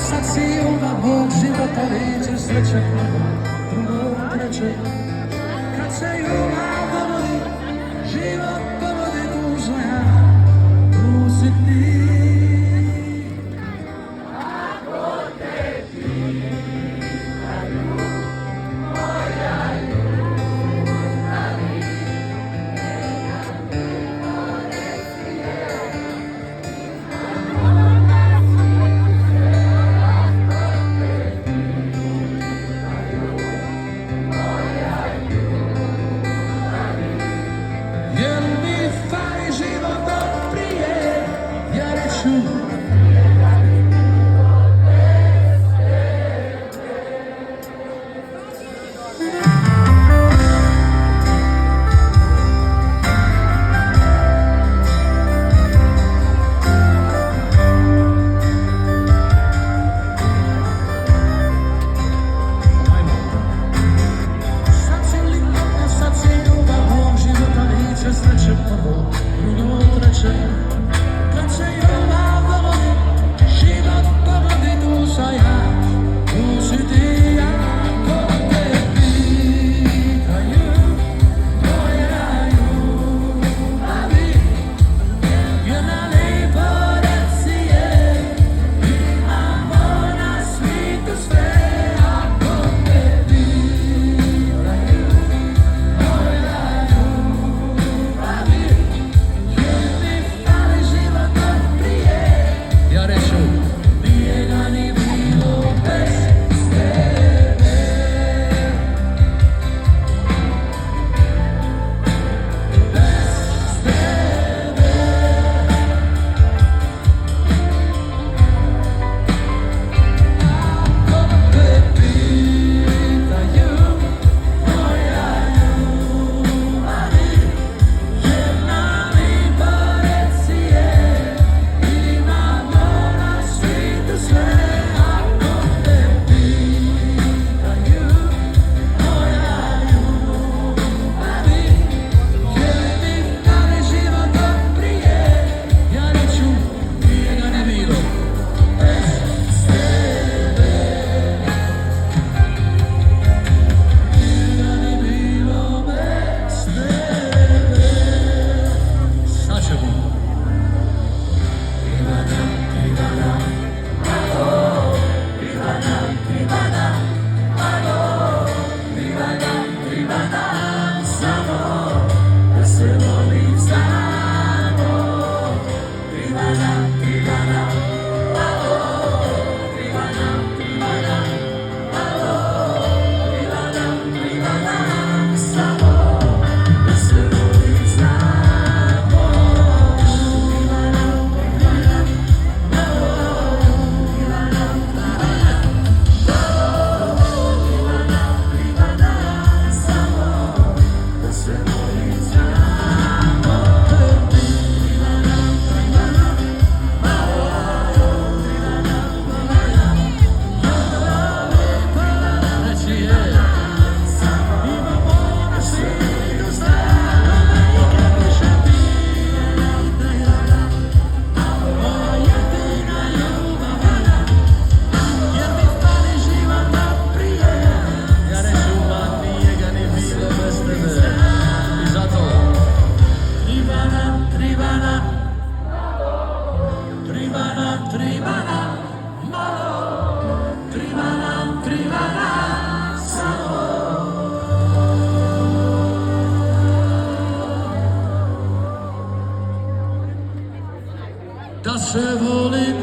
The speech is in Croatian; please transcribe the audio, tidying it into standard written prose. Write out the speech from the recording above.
sad si uma Bog života liče sreće prvo, drugo, treće. Kad se ljubav dogodi, život povodi duža ja, tu si ti. Ako te pitaju, moja ljubavi, neka niko reci je. Jel mi fali život od prije, ja reću sreće prvo, drugo, treće. Kad se ljubav dogodi, život povodi duša ja, tu si ti. Ako te pitaju, moja ljubavi, jedna lijepo reci je, imamo na svijetu sve. Ako te pitaju, moja ljubavi, ja reću, nije ga ni bilo bez tebe. Bez tebe. Ako te pitaju, moja ljubavi, jedna lijepa reci je, imamo na svijetu sve. Ako te pitaju, moja ljubavi, je mi fali život od prije, ja reću, nije ga ni bilo bez tebe. Nije ga ni bilo bez tebe. Sad ćemo. Da se volim